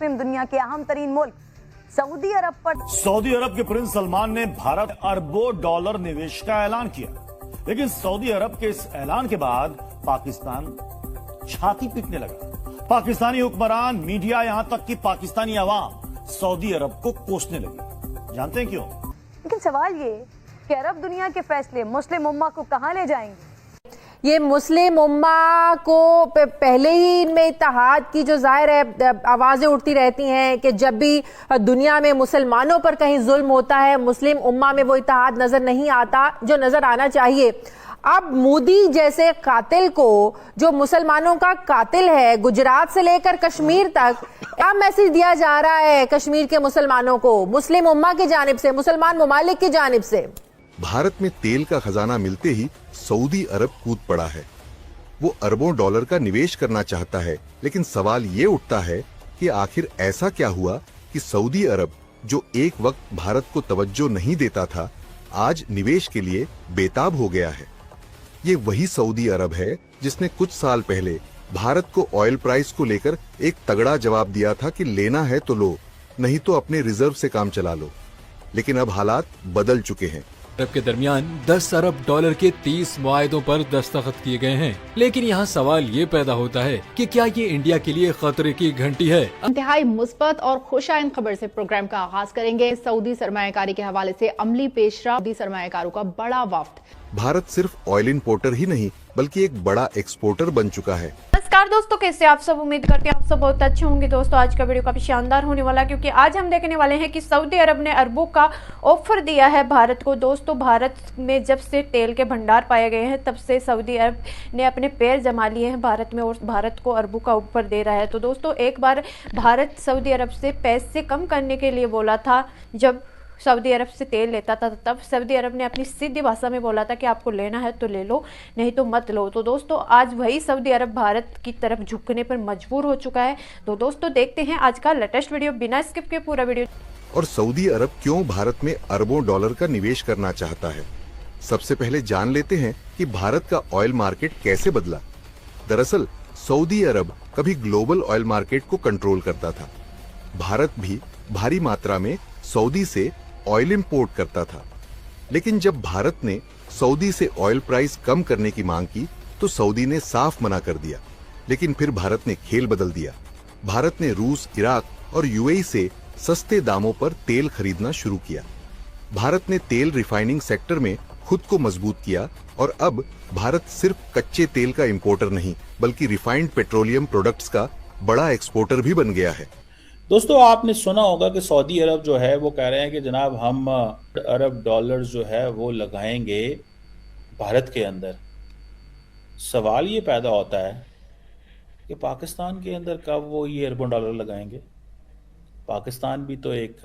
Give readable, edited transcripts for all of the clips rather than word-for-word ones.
मुस्लिम दुनिया के अहम तरीन मुल्क सऊदी अरब पर। सऊदी अरब के प्रिंस सलमान ने भारत अरबों डॉलर निवेश का ऐलान किया, लेकिन सऊदी अरब के इस ऐलान के बाद पाकिस्तान छाती पीटने लगा। पाकिस्तानी हुक्मरान, मीडिया, यहां तक कि पाकिस्तानी अवाम सऊदी अरब को कोसने लगी। जानते हैं क्यों? लेकिन सवाल ये कि अरब दुनिया के फैसले मुस्लिम उम्मा को कहां ले जाएंगे? ये मुस्लिम उम्मा को पहले ही इनमें इत्तेहाद की जो जाहिर है आवाज़ें उठती रहती हैं कि जब भी दुनिया में मुसलमानों पर कहीं जुल्म होता है, मुस्लिम उम्मा में वो इत्तेहाद नज़र नहीं आता जो नज़र आना चाहिए। अब मोदी जैसे कातिल को, जो मुसलमानों का कातिल है, गुजरात से लेकर कश्मीर तक, क्या मैसेज दिया जा रहा है कश्मीर के मुसलमानों को, मुस्लिम उम्मा की जानिब से, मुसलमान ममालिक की जानिब से? भारत में तेल का खजाना मिलते ही सऊदी अरब कूद पड़ा है। वो अरबों डॉलर का निवेश करना चाहता है, लेकिन सवाल ये उठता है कि आखिर ऐसा क्या हुआ कि सऊदी अरब, जो एक वक्त भारत को तवज्जो नहीं देता था, आज निवेश के लिए बेताब हो गया है। ये वही सऊदी अरब है जिसने कुछ साल पहले भारत को ऑयल प्राइस को लेकर एक तगड़ा जवाब दिया था कि लेना है तो लो, नहीं तो अपने रिजर्व से काम चला लो। लेकिन अब हालात बदल चुके हैं। अरब के दरमियान 10 अरब डॉलर के 30 मुआहदों पर दस्तखत किए गए हैं, लेकिन यहाँ सवाल ये पैदा होता है कि क्या ये इंडिया के लिए खतरे की घंटी है? इंतहाई मुस्बत और खुशाइन खबर से प्रोग्राम का आगाज करेंगे। सऊदी सरमायाकारी के हवाले से अमली पेशरा, सऊदी सरमायाकारों का बड़ा वफ्द। भारत सिर्फ ऑयल इंपोर्टर ही नहीं बल्कि एक बड़ा एक्सपोर्टर बन चुका है। नमस्कार दोस्तों, कैसे आप सब? उम्मीद करते हैं आप सब बहुत अच्छे होंगे। दोस्तों, आज का वीडियो काफी शानदार होने वाला है, क्योंकि आज हम देखने वाले हैं कि सऊदी अरब ने अरबों का ऑफर दिया है भारत को। दोस्तों, भारत में जब से तेल के भंडार पाए गए हैं, तब से सऊदी अरब ने अपने पैर जमा लिए हैं भारत में, और भारत को अरबों का ऑफर दे रहा है। तो दोस्तों, एक बार भारत सऊदी अरब से पैसे कम करने के लिए बोला था, जब सऊदी अरब से तेल लेता था, तब सऊदी अरब ने अपनी सीधी भाषा में बोला था कि आपको लेना है तो ले लो, नहीं तो मत लो। तो दोस्तों, आज वही सऊदी अरब भारत की तरफ झुकने पर मजबूर हो चुका है। तो दोस्तों, देखते हैं आज का लेटेस्ट वीडियो, बिना स्किप के पूरा वीडियो। और सऊदी अरब क्यों भारत में अरबों डॉलर का निवेश करना चाहता है? सबसे पहले जान लेते हैं कि भारत का ऑयल मार्केट कैसे बदला। दरअसल सऊदी अरब कभी ग्लोबल ऑयल मार्केट को कंट्रोल करता था। भारत भी भारी मात्रा में सऊदी से ऑयल इंपोर्ट करता था, लेकिन जब भारत ने सऊदी से ऑयल प्राइस कम करने की मांग की तो सऊदी ने साफ मना कर दिया। लेकिन फिर भारत ने खेल बदल दिया। भारत ने रूस, इराक और यूएई से सस्ते दामों पर तेल खरीदना शुरू किया। भारत ने तेल रिफाइनिंग सेक्टर में खुद को मजबूत किया और अब भारत सिर्फ कच्चे तेल का इंपोर्टर नहीं बल्कि रिफाइंड पेट्रोलियम प्रोडक्ट्स का बड़ा एक्सपोर्टर भी बन गया है। दोस्तों, आपने सुना होगा कि सऊदी अरब जो है वो कह रहे हैं कि जनाब हम अरब डॉलर जो है वो लगाएंगे भारत के अंदर। सवाल ये पैदा होता है कि पाकिस्तान के अंदर कब वो ये अरबों डॉलर लगाएंगे? पाकिस्तान भी तो एक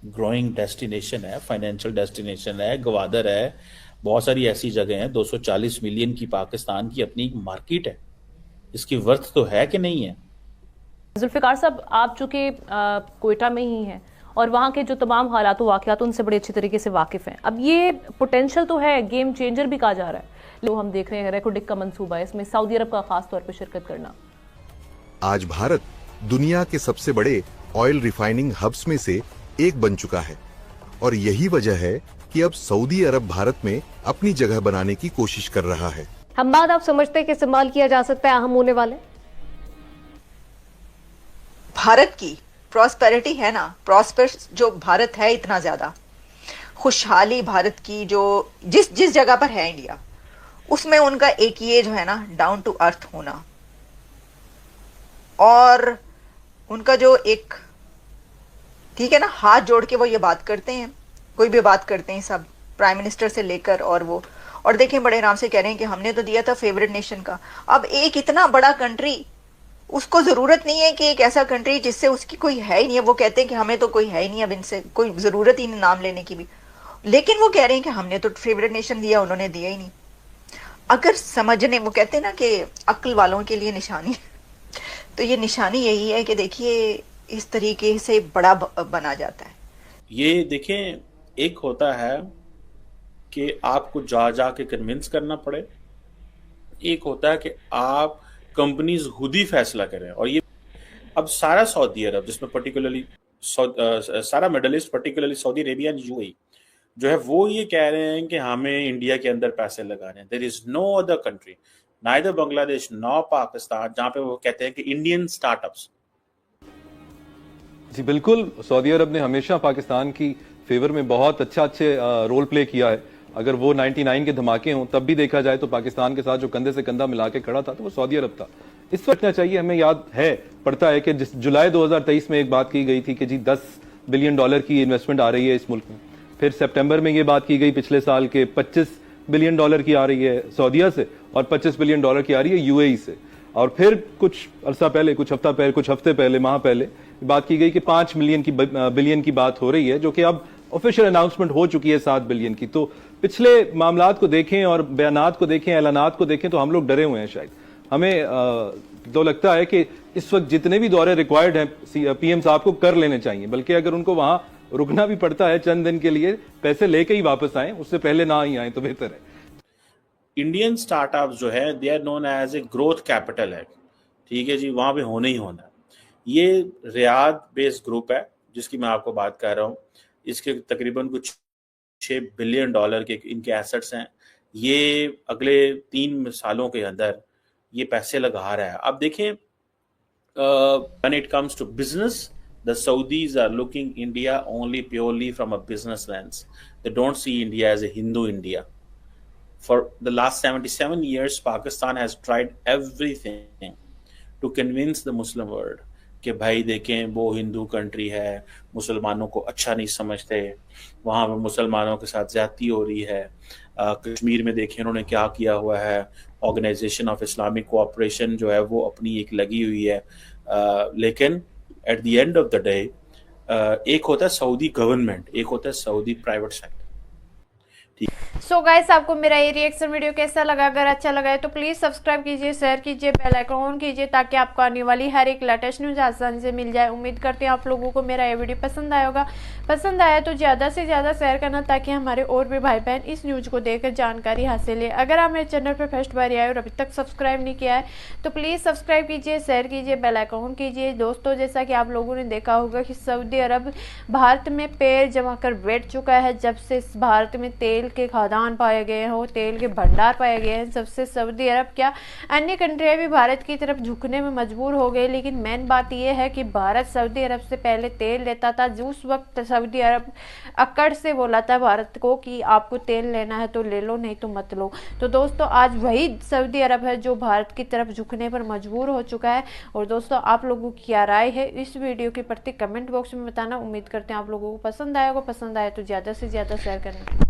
ग्रोइंग डेस्टिनेशन है, फाइनेंशियल डेस्टिनेशन है, गवादर है, बहुत सारी ऐसी जगह हैं। 240 मिलियन की पाकिस्तान की अपनी मार्केट है, इसकी वर्थ तो है कि नहीं है? जुल्फिकार साहब, आप चूंकि कोयटा में ही हैं और वहाँ के जो तमाम हालात वाक़यात उनसे बड़े अच्छी तरीके से वाकिफ़ हैं। अब ये पोटेंशियल तो है, गेम चेंजर भी कहा जा रहा है, जो हम देख रहे हैं रेकोडिक का मंसूबा है, इसमें सऊदी अरब का खास तौर पर शिरकत करना। आज भारत दुनिया के सबसे बड़े ऑयल रिफाइनिंग हब्स में से एक बन चुका है, और यही वजह है कि अब सऊदी अरब भारत में अपनी जगह बनाने की कोशिश कर रहा है। हम बात आप समझते हैं कि इस्तेमाल किया जा सकता है अहम होने वाले? भारत की प्रॉस्पेरिटी है ना, प्रॉस्पर जो भारत है, इतना ज्यादा खुशहाली भारत की जो जिस जिस जगह पर है इंडिया, उसमें उनका एक ये जो है ना डाउन टू अर्थ होना, और उनका जो एक ठीक है ना हाथ जोड़ के वो ये बात करते हैं, कोई भी बात करते हैं, सब प्राइम मिनिस्टर से लेकर और देखें बड़े आराम से कह रहे हैं कि हमने तो दिया था फेवरेट नेशन का। अब एक इतना बड़ा कंट्री, उसको जरूरत नहीं है कि एक ऐसा कंट्री जिससे उसकी कोई है ही नहीं है, वो कहते हैं कि हमें तो कोई है ही नहीं, अब इनसे कोई जरूरत ही नहीं नाम लेने की भी, लेकिन वो कह रहे हैं कि हमने तो फेवरेट नेशन दिया, उन्होंने दिया ही नहीं। अगर समझने, वो कहते हैं ना कि अक्ल वालों के लिए निशानी तो ये निशानी यही है कि देखिए इस तरीके से बड़ा बना जाता है। ये देखें, एक होता है कि आपको जा के कन्विंस करना पड़े, एक होता है कि आप कंपनीज खुद ही फैसला करें। और ये अब सारा सऊदी अरब, जिसमें पर्टिकुलरली सारा middle east, particularly Saudi Arabia and UAE जो है, वो ये कह रहे हैं कि हमें इंडिया के अंदर पैसे लगाने हैं। There is no other country, neither Bangladesh no Pakistan, जहां पे वो कहते हैं कि इंडियन स्टार्टअप्स। जी बिल्कुल, सऊदी अरब ने हमेशा पाकिस्तान की फेवर में बहुत अच्छे रोल प्ले किया है। अगर वो 99 के धमाके हों तब भी देखा जाए तो पाकिस्तान के साथ जो कंधे से कंधा मिला के खड़ा था तो वो सऊदी अरब था। इस वक्त ना चाहिए, हमें याद है पड़ता है कि जिस जुलाई 2023 में एक बात की गई थी कि जी 10 बिलियन डॉलर की इन्वेस्टमेंट आ रही है इस मुल्क में। फिर सितंबर में ये बात की गई पिछले साल के 25 बिलियन डॉलर की आ रही है सऊदीया से और 25 बिलियन डॉलर की आ रही है यूएई से। और फिर कुछ अरसा पहले, कुछ हफ्ते पहले, माह पहले बात की गई कि 5 बिलियन की बात हो रही है, जो कि अब ऑफिशियल अनाउंसमेंट हो चुकी है 7 बिलियन की। तो पिछले मामलात को देखें और बयानात को देखें, ऐलानात को देखें तो हम लोग डरे हुए हैं। शायद हमें तो लगता है कि इस वक्त जितने भी दौरे रिक्वायर्ड हैं पीएम साहब को कर लेने चाहिए, बल्कि अगर उनको वहां रुकना भी पड़ता है चंद दिन के लिए, पैसे लेके ही वापस आए, उससे पहले ना ही आए तो बेहतर है। इंडियन स्टार्टअप जो है they are known as a growth capital है, ठीक है जी, वहां पे होना ही होना है। ये रियाद बेस्ड ग्रुप है जिसकी मैं आपको बात कर रहा हूँ। इसके तकरीबन कुछ 6 बिलियन डॉलर के इनके एसेट्स हैं। ये अगले 3 सालों के अंदर ये पैसे लगा रहा है। अब देखें, when it comes to business, the Saudis are looking India only purely from a business lens. They don't see India as a Hindu India. For the last 77 years, Pakistan has tried everything to convince the Muslim world कि भाई देखें वो Hindu country है, मुसलमानों को अच्छा नहीं समझते, वहाँ पे मुसलमानों के साथ ज्यादती हो रही है। कश्मीर में देखें उन्होंने क्या किया हुआ है, ऑर्गेनाइजेशन ऑफ इस्लामिक कोऑपरेशन जो है वो अपनी एक लगी हुई है। लेकिन at the end of the day एक होता है सऊदी गवर्नमेंट, एक होता है Saudi private sector. So guys, आपको मेरा ये रिएक्शन वीडियो कैसा लगा? अगर अच्छा लगा है तो प्लीज सब्सक्राइब कीजिए, शेयर कीजिए, बेल आइकन ऑन कीजिए ताकि आपको आने वाली हर एक लेटेस्ट न्यूज आसानी से मिल जाए। उम्मीद करते हैं आप लोगों को मेरा ये वीडियो पसंद आया होगा। पसंद आया तो ज़्यादा से ज़्यादा शेयर करना ताकि हमारे और भी भाई बहन इस न्यूज को देखकर जानकारी हासिल ले। अगर आप मेरे चैनल पर फर्स्ट बार आए और अभी तक सब्सक्राइब नहीं किया है तो प्लीज़ सब्सक्राइब कीजिए, शेयर कीजिए, बेल आइकन ऑन कीजिए। दोस्तों, जैसा कि आप लोगों ने देखा होगा कि सऊदी अरब भारत में पैर जमा कर बैठ चुका है। जब से भारत में तेल के खदान पाए गए हो, तेल के भंडार पाए गए हैं, सबसे सऊदी अरब क्या अन्य कंट्रियां भी भारत की तरफ झुकने में मजबूर हो गए। लेकिन मेन बात यह है कि भारत सऊदी अरब से पहले तेल लेता था। उस वक्त सऊदी अरब अकड़ से बोला था भारत को कि आपको तेल लेना है तो ले लो, नहीं तो मत लो। तो दोस्तों, आज वही सऊदी अरब है जो भारत की तरफ झुकने पर मजबूर हो चुका है। और दोस्तों, आप लोगों की क्या राय है इस वीडियो के प्रति कमेंट बॉक्स में बताना। उम्मीद करते हैं आप लोगों को पसंद आएगा। पसंद आए तो ज़्यादा से ज़्यादा शेयर करें।